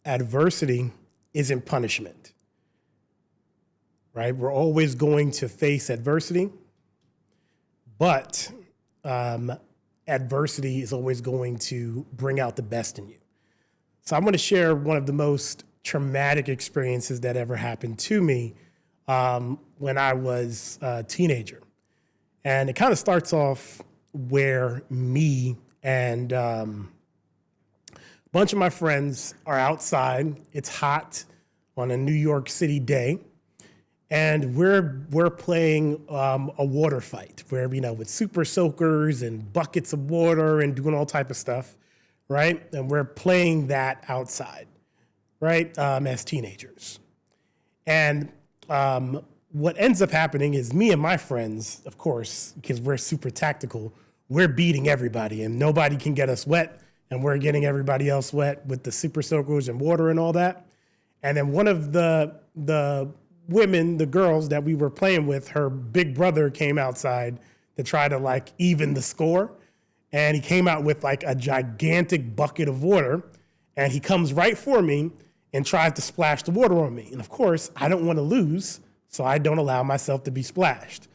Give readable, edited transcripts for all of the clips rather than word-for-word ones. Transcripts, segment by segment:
adversity isn't punishment, right? We're always going to face adversity, but adversity is always going to bring out the best in you. So I'm going to share one of the most traumatic experiences that ever happened to me when I was a teenager. And it kind of starts off where me and a bunch of my friends are outside. It's hot on a New York City day. And we're playing a water fight where, with super soakers and buckets of water and doing all type of stuff, right? And we're playing that outside, right, as teenagers. And what ends up happening is me and my friends, of course, because we're super tactical, we're beating everybody and nobody can get us wet. And we're getting everybody else wet with the super soakers and water and all that. And then one of the women, the girls that we were playing with, her big brother came outside to try to even the score. And he came out with a gigantic bucket of water, and he comes right for me and tries to splash the water on me. And of course, I don't want to lose, so I don't allow myself to be splashed.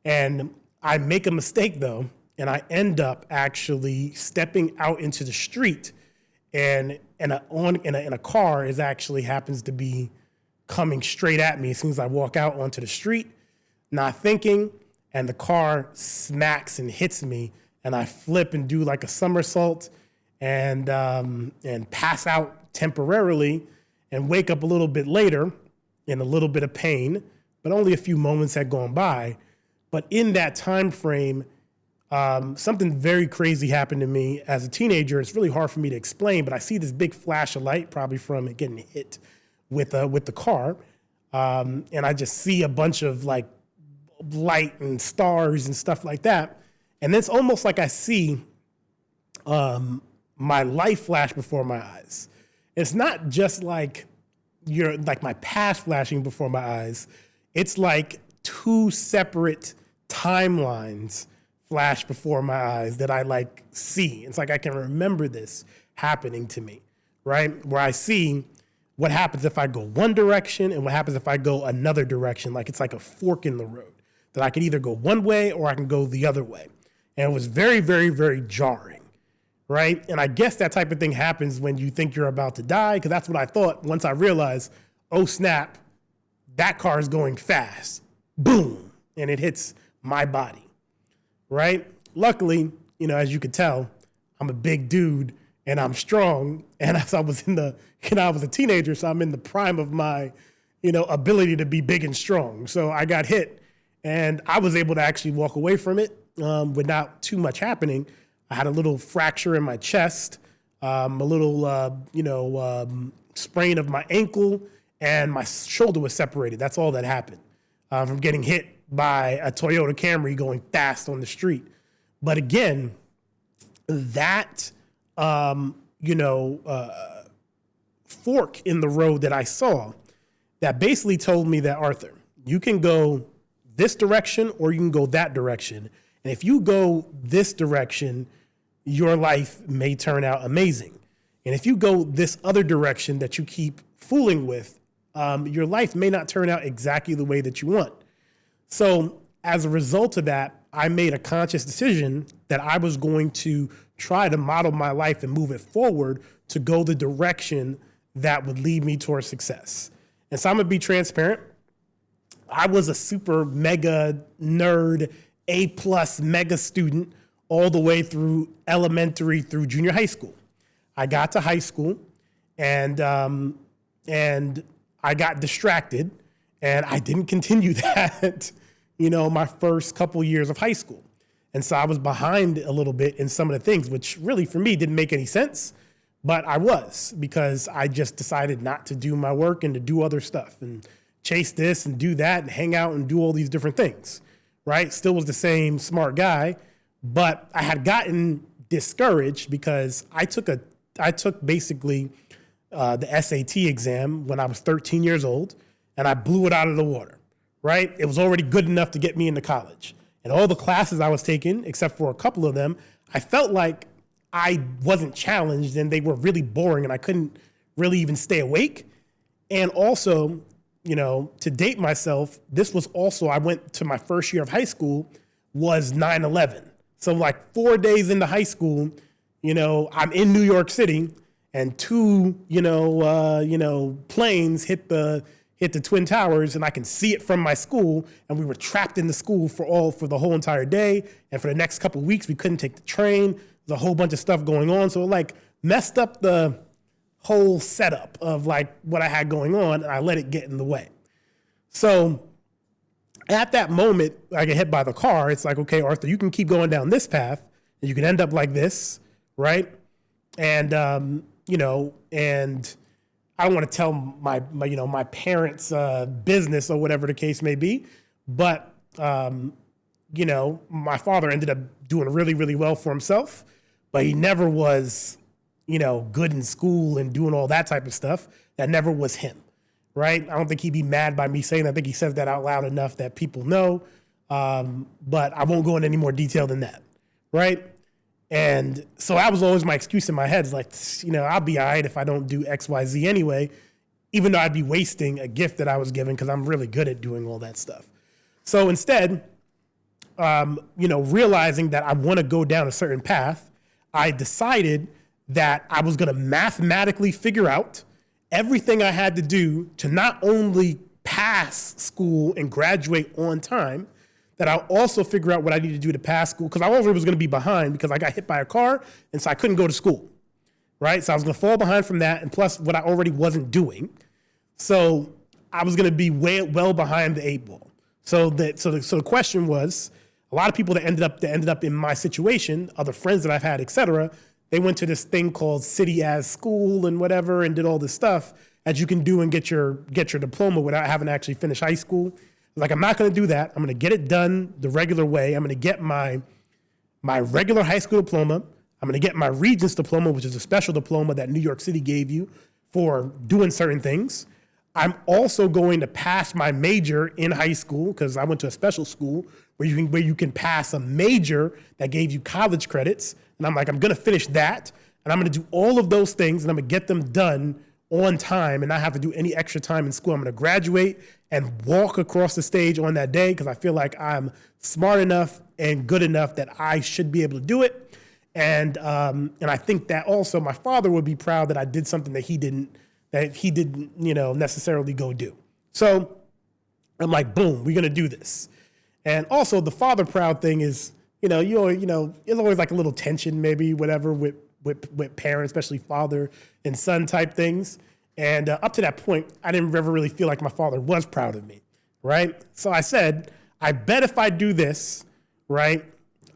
And I make a mistake though, and I end up actually stepping out into the street, and a car happens to be coming straight at me as soon as I walk out onto the street, not thinking, and the car smacks and hits me, and I flip and do a somersault and pass out temporarily and wake up a little bit later in a little bit of pain, but only a few moments had gone by. But in that time frame, something very crazy happened to me as a teenager. It's really hard for me to explain, but I see this big flash of light, probably from it getting hit with the car. And I just see a bunch of light and stars and stuff like that. And it's almost like I see my life flash before my eyes. It's not just my past flashing before my eyes. It's like two separate timelines flash before my eyes that I see. It's like I can remember this happening to me, right? Where I see what happens if I go one direction and what happens if I go another direction. It's like a fork in the road that I can either go one way or I can go the other way. And it was very, very, very jarring, right? And I guess that type of thing happens when you think you're about to die, because that's what I thought once I realized, oh snap, that car is going fast. Boom, and it hits my body, right? Luckily, as you could tell, I'm a big dude and I'm strong. And as I was I was a teenager, so I'm in the prime of my, ability to be big and strong. So I got hit and I was able to actually walk away from it without too much happening. I had a little fracture in my chest, a little, sprain of my ankle, and my shoulder was separated. That's all that happened from getting hit by a Toyota Camry going fast on the street. But again, that, fork in the road that I saw, that basically told me that, Arthur, you can go this direction or you can go that direction. And if you go this direction, your life may turn out amazing. And if you go this other direction that you keep fooling with, your life may not turn out exactly the way that you want. So as a result of that, I made a conscious decision that I was going to try to model my life and move it forward to go the direction that would lead me towards success. And so I'm gonna be transparent. I was a super mega nerd, A+ mega student all the way through elementary through junior high school. I got to high school and I got distracted and I didn't continue that, my first couple years of high school. And so I was behind a little bit in some of the things, which really for me didn't make any sense, but I was, because I just decided not to do my work and to do other stuff and chase this and do that and hang out and do all these different things, right? Still was the same smart guy, but I had gotten discouraged because I took basically the SAT exam when I was 13 years old, and I blew it out of the water, right? It was already good enough to get me into college. And all the classes I was taking, except for a couple of them, I felt like I wasn't challenged and they were really boring and I couldn't really even stay awake. And also, you know, to date myself, this was also, I went to my first year of high school was 9/11. So like 4 days into high school, you know, I'm in New York City and two, planes hit the Twin Towers, and I can see it from my school. And we were trapped in the school for the whole entire day. And for the next couple of weeks, we couldn't take the train. There's a whole bunch of stuff going on. So it like messed up the whole setup of like what I had going on, and I let it get in the way. So at that moment, I get hit by the car. It's like, okay, Arthur, you can keep going down this path, and you can end up like this, right? And and I don't want to tell my parents' business or whatever the case may be, but my father ended up doing really, really well for himself, but he never was, good in school and doing all that type of stuff. That never was him, right? I don't think he'd be mad by me saying that. I think he says that out loud enough that people know, but I won't go into any more detail than that, right? And so that was always my excuse in my head. It's like, I'll be all right if I don't do X, Y, Z anyway, even though I'd be wasting a gift that I was given because I'm really good at doing all that stuff. So instead, realizing that I want to go down a certain path, I decided that I was going to mathematically figure out everything I had to do to not only pass school and graduate on time, that I'll also figure out what I need to do to pass school, because I already was going to be behind because I got hit by a car, and so I couldn't go to school, right? So I was going to fall behind from that, and plus what I already wasn't doing. So I was going to be well behind the 8 ball. So the question was, a lot of people that ended up in my situation, other friends that I've had, et cetera, they went to this thing called City as School and whatever, and did all this stuff that you can do and get your diploma without having to actually finish high school. Like, I'm not going to do that. I'm going to get it done the regular way. I'm going to get my regular high school diploma. I'm going to get my Regents diploma, which is a special diploma that New York City gave you for doing certain things. I'm also going to pass my major in high school, because I went to a special school where you can pass a major that gave you college credits. And I'm like, I'm going to finish that, and I'm going to do all of those things, and I'm going to get them done on time and not have to do any extra time in school. I'm going to graduate and walk across the stage on that day because I feel like I'm smart enough and good enough that I should be able to do it. And I think that also my father would be proud that I did something that he didn't necessarily go do. So I'm like, boom, we're going to do this. And also the father proud thing is, there's always like a little tension, maybe whatever with parents, especially father and son type things. And up to that point, I didn't ever really feel like my father was proud of me, right? So I said, I bet if I do this, right,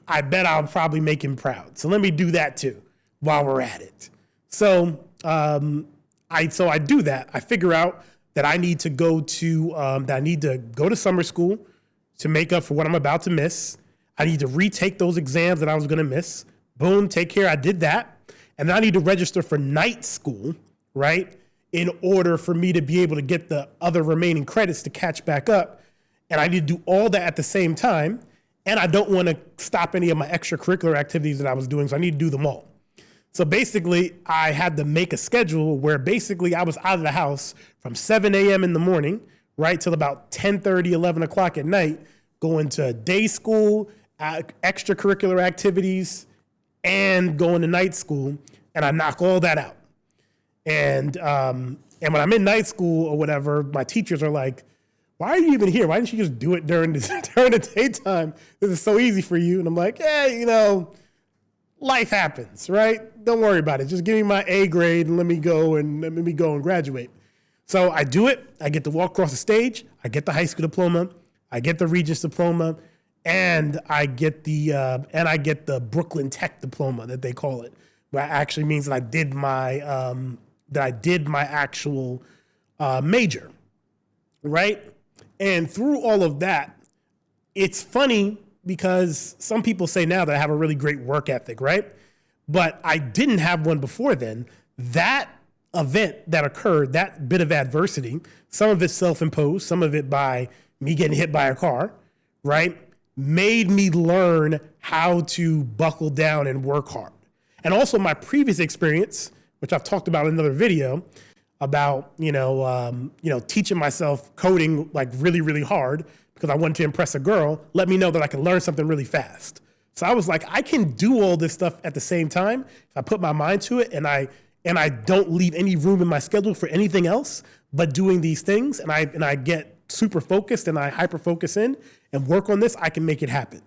I bet I'll probably make him proud. So let me do that too while we're at it. So I do that. I figure out that I need to go to summer school to make up for what I'm about to miss. I need to retake those exams that I was going to miss. Boom, take care. I did that. And then I need to register for night school, right, in order for me to be able to get the other remaining credits to catch back up. And I need to do all that at the same time. And I don't want to stop any of my extracurricular activities that I was doing, so I need to do them all. So basically, I had to make a schedule where basically I was out of the house from 7 a.m. in the morning, right, till about 10:30, 11 o'clock at night, going to day school, extracurricular activities, and going to night school, and I knock all that out. And when I'm in night school or whatever, my teachers are like, why are you even here? Why didn't you just do it during the daytime? This is so easy for you. And I'm like, life happens, right? Don't worry about it. Just give me my A grade and let me go and graduate. So I do it. I get to walk across the stage. I get the high school diploma. I get the Regents diploma. And I get the Brooklyn Tech diploma that they call it, which actually means that I did my actual major, right? And through all of that, it's funny because some people say now that I have a really great work ethic, right? But I didn't have one before then. That event that occurred, that bit of adversity, some of it self-imposed, some of it by me getting hit by a car, right, made me learn how to buckle down and work hard. And also my previous experience, which I've talked about in another video, about, teaching myself coding like really, really hard because I wanted to impress a girl, let me know that I can learn something really fast. So I was like, I can do all this stuff at the same time if I put my mind to it and I don't leave any room in my schedule for anything else but doing these things, and I get super focused and I hyper focus in and work on this, I can make it happen.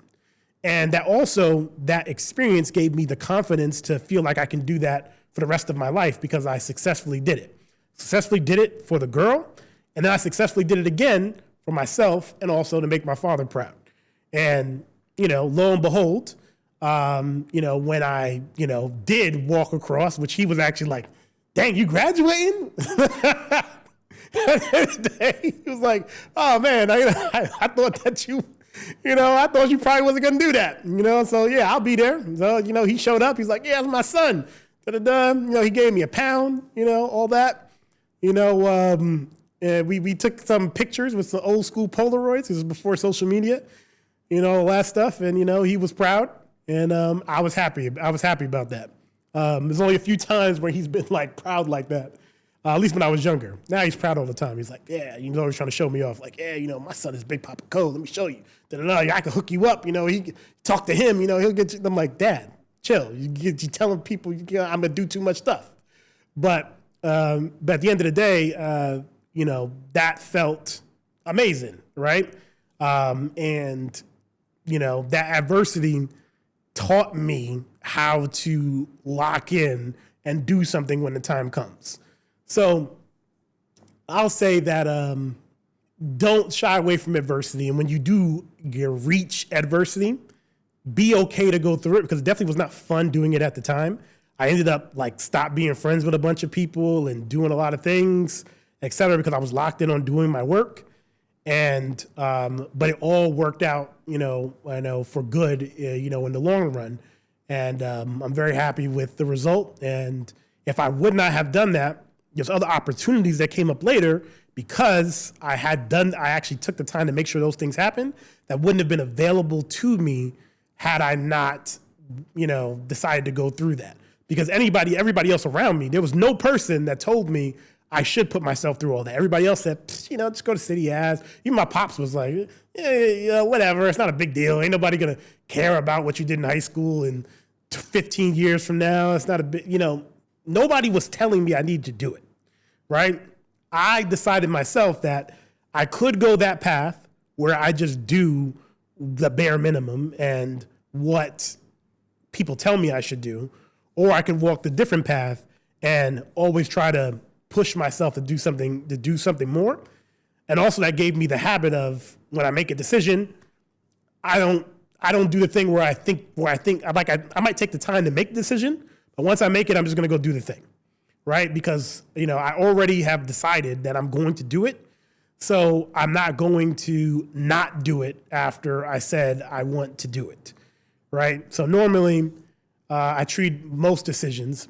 And that experience gave me the confidence to feel like I can do that for the rest of my life because I successfully did it. Successfully did it for the girl, and then I successfully did it again for myself and also to make my father proud. And, lo and behold, when I, did walk across, which he was actually like, dang, you graduating? He was like, oh man, I thought that I thought you probably wasn't going to do that, so yeah, I'll be there. So, he showed up, he's like, yeah, that's my son. Da-da-da. He gave me £1, all that. We took some pictures with some old school Polaroids. This was before social media, all that stuff. And, he was proud. And I was happy. I was happy about that. There's only a few times where he's been like proud like that. At least when I was younger. Now he's proud all the time. He's like, yeah, he's always trying to show me off. Like, yeah, my son is Big Papa Cole. Let me show you. I can hook you up. He talk to him. He'll get you. I'm like, Dad, chill. You telling people I'm gonna do too much stuff. But at the end of the day, that felt amazing, right? And that adversity taught me how to lock in and do something when the time comes. So I'll say that don't shy away from adversity. And when you do reach adversity, be okay to go through it, because it definitely was not fun doing it at the time. I ended up stop being friends with a bunch of people and doing a lot of things, et cetera, because I was locked in on doing my work. And, but it all worked out, I know for good, in the long run. And I'm very happy with the result. And if I would not have done that, there's other opportunities that came up later because I actually took the time to make sure those things happened that wouldn't have been available to me had I not, decided to go through that. Because everybody else around me, there was no person that told me I should put myself through all that. Everybody else said, just go to City As. Even my pops was like, yeah, whatever. It's not a big deal. Ain't nobody going to care about what you did in high school in 15 years from now. It's not a big, nobody was telling me I need to do it, right? I decided myself that I could go that path where I just do the bare minimum and what people tell me I should do, or I can walk the different path and always try to push myself to do something more. And also that gave me the habit of, when I make a decision, I don't do the thing where I think I might take the time to make the decision, but once I make it, I'm just going to go do the thing, right? Because, I already have decided that I'm going to do it. So I'm not going to not do it after I said I want to do it, right? So normally I treat most decisions,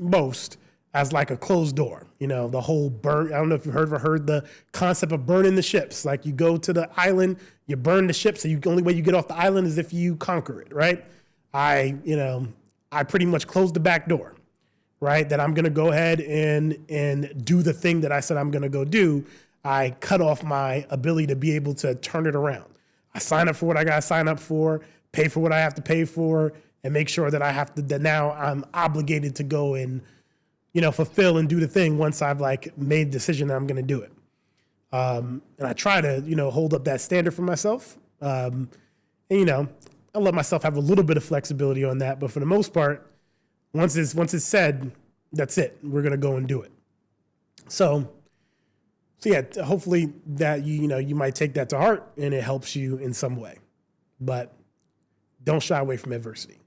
as like a closed door, the whole burn. I don't know if you've ever heard the concept of burning the ships. Like you go to the island, you burn the ship, so the only way you get off the island is if you conquer it, right? I pretty much closed the back door, right? That I'm gonna go ahead and do the thing that I said I'm gonna go do. I cut off my ability to be able to turn it around. I sign up for what I gotta sign up for, pay for what I have to pay for, and make sure that that now I'm obligated to go and fulfill and do the thing once I've made the decision that I'm going to do it. And I try to, hold up that standard for myself. And, I let myself have a little bit of flexibility on that. But for the most part, once it's said, that's it. We're going to go and do it. So yeah, hopefully that, you might take that to heart and it helps you in some way. But don't shy away from adversity.